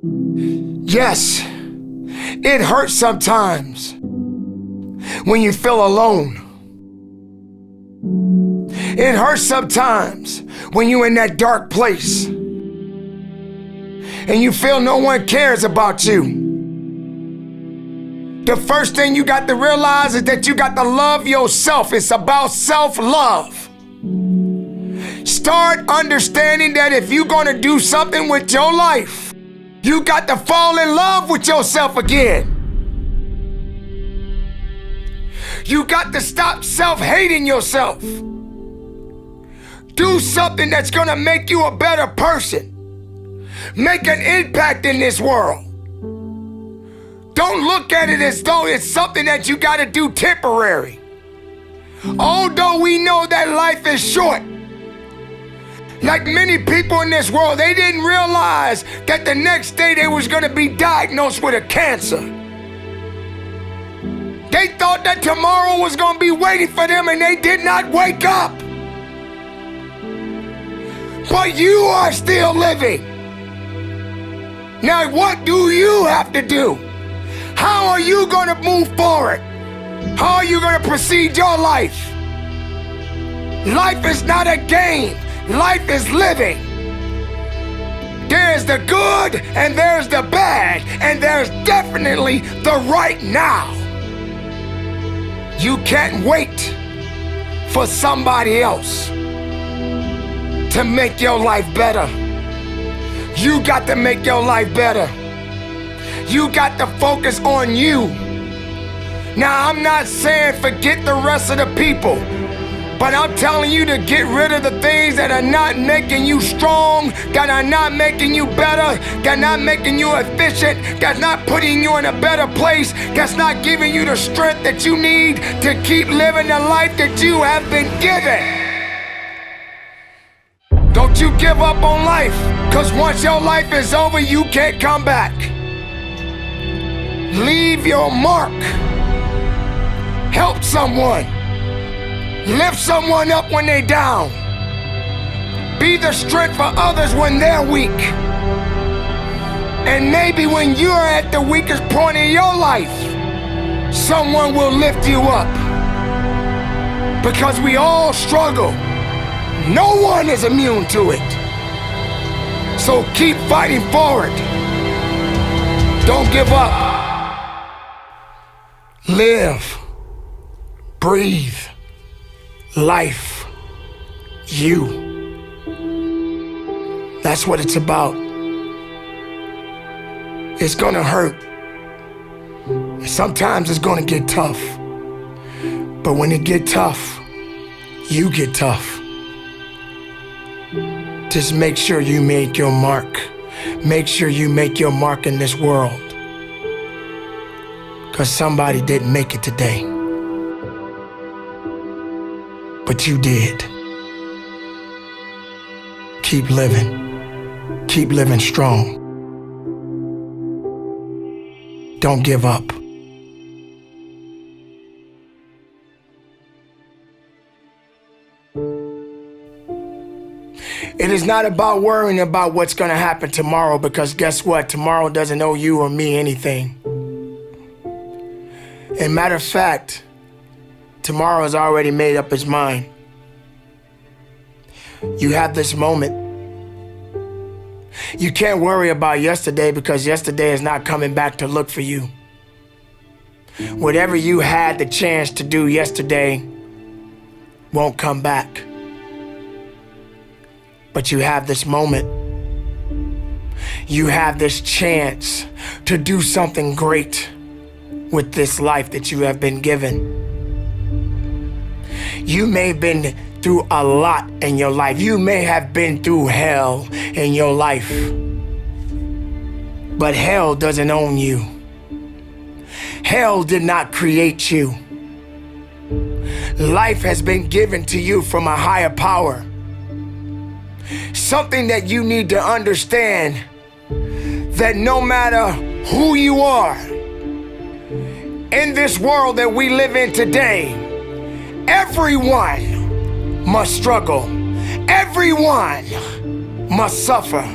Yes, it hurts sometimes when you feel alone. It hurts sometimes when you're in that dark place and you feel no one cares about you. The first thing you got to realize is that you got to love yourself. It's about self-love. Start understanding that if you're going to do something with your life, you got to fall in love with yourself again. You got to stop self-hating yourself. Do something that's going to make you a better person. Make an impact in this world. Don't look at it as though it's something that you got to do temporary. Although we know that life is short, like many people in this world, they didn't realize that the next day they was going to be diagnosed with a cancer. They thought that tomorrow was going to be waiting for them, and they did not wake up. But you are still living. Now, what do you have to do? How are you going to move forward? How are you going to proceed your life? Life is not a game. Life is living. There's the good and there's the bad, and there's definitely the right now. You can't wait for somebody else to make your life better. You got to make your life better. You got to focus on you. Now, I'm not saying forget the rest of the people, but I'm telling you to get rid of the things that are not making you strong, that are not making you better, that are not making you efficient, that's not putting you in a better place, that's not giving you the strength that you need to keep living the life that you have been given. Don't you give up on life, because once your life is over, you can't come back. Leave your mark. Help someone. Lift someone up when they're down. Be the strength for others when they're weak. And maybe when you're at the weakest point in your life, someone will lift you up. Because we all struggle. No one is immune to it. So keep fighting forward. Don't give up. Live. Breathe. Life. You. That's what it's about. It's gonna hurt. Sometimes it's gonna get tough. But when it get tough, you get tough. Just make sure you make your mark. Make sure you make your mark in this world. Because somebody didn't make it today. But you did. Keep living. Keep living strong. Don't give up. It is not about worrying about what's going to happen tomorrow, because guess what? Tomorrow doesn't owe you or me anything. And matter of fact, tomorrow has already made up its mind. You have this moment. You can't worry about yesterday, because yesterday is not coming back to look for you. Whatever you had the chance to do yesterday won't come back. But you have this moment. You have this chance to do something great with this life that you have been given. You may have been through a lot in your life. You may have been through hell in your life. But hell doesn't own you. Hell did not create you. Life has been given to you from a higher power. Something that you need to understand, that no matter who you are, in this world that we live in today, everyone must struggle. Everyone must suffer.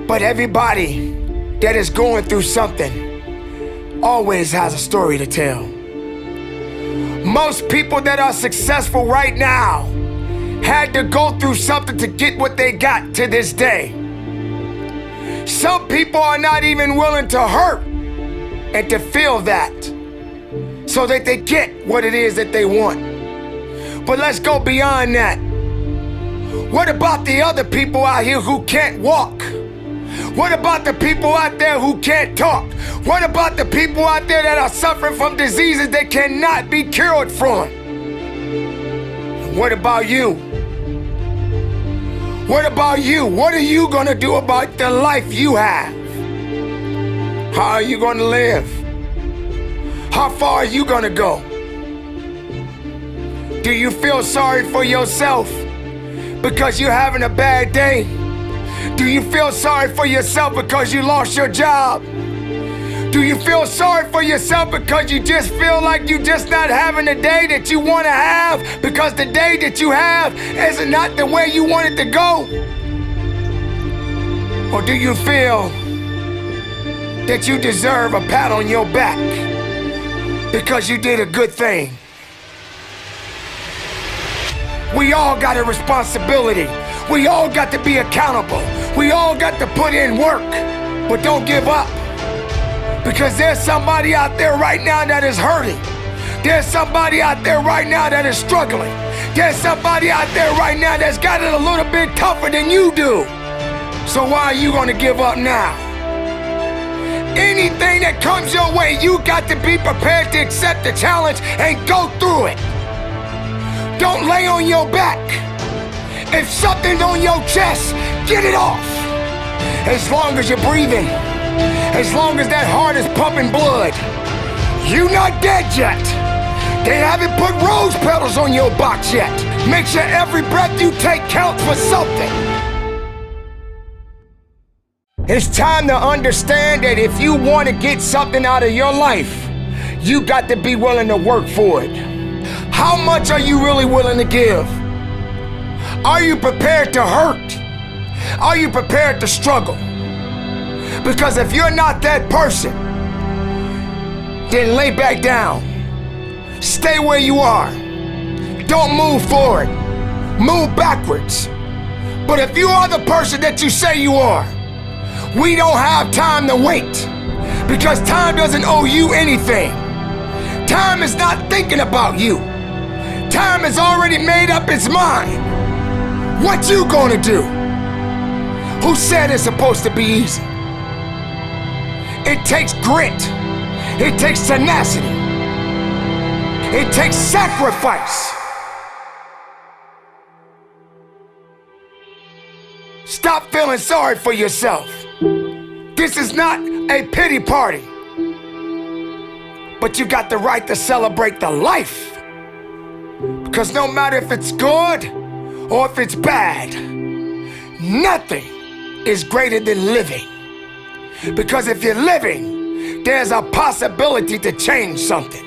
But everybody that is going through something always has a story to tell. Most people that are successful right now had to go through something to get what they got to this day. Some people are not even willing to hurt and to feel that so that they get what it is that they want. But let's go beyond that. What about the other people out here who can't walk? What about the people out there who can't talk? What about the people out there that are suffering from diseases that cannot be cured from? What about you? What about you? What are you gonna do about the life you have? How are you gonna live? How far are you gonna go? Do you feel sorry for yourself because you're having a bad day? Do you feel sorry for yourself because you lost your job? Do you feel sorry for yourself because you just feel like you're just not having the day that you want to have because the day that you have is not the way you want it to go? Or do you feel that you deserve a pat on your back because you did a good thing? We all got a responsibility. We all got to be accountable. We all got to put in work, but don't give up. Because there's somebody out there right now that is hurting. There's somebody out there right now that is struggling. There's somebody out there right now that's got it a little bit tougher than you do. So why are you gonna give up now? Anything that comes your way, you got to be prepared to accept the challenge and go through it. Don't lay on your back. If something's on your chest, get it off. As long as you're breathing, as long as that heart is pumping blood, you're not dead yet. They haven't put rose petals on your box yet. Make sure every breath you take counts for something. It's time to understand that if you want to get something out of your life, you got to be willing to work for it. How much are you really willing to give? Are you prepared to hurt? Are you prepared to struggle? Because if you're not that person, then lay back down. Stay where you are. Don't move forward. Move backwards. But if you are the person that you say you are, we don't have time to wait. Because time doesn't owe you anything. Time is not thinking about you. Time has already made up its mind. What you gonna do? Who said it's supposed to be easy? It takes grit. It takes tenacity. It takes sacrifice. Stop feeling sorry for yourself. This is not a pity party. But you got the right to celebrate the life. Because no matter if it's good or if it's bad, nothing is greater than living. Because if you're living, there's a possibility to change something.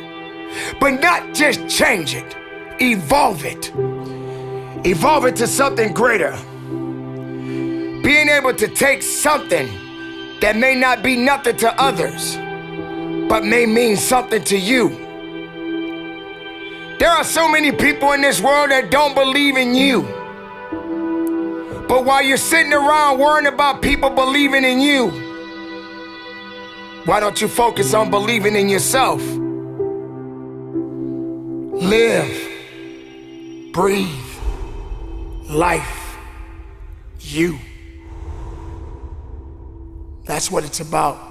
But not just change it, evolve it. Evolve it to something greater. Being able to take something that may not be nothing to others, but may mean something to you. There are so many people in this world that don't believe in you. But while you're sitting around worrying about people believing in you, why don't you focus on believing in yourself? Live, breathe, life, you. That's what it's about.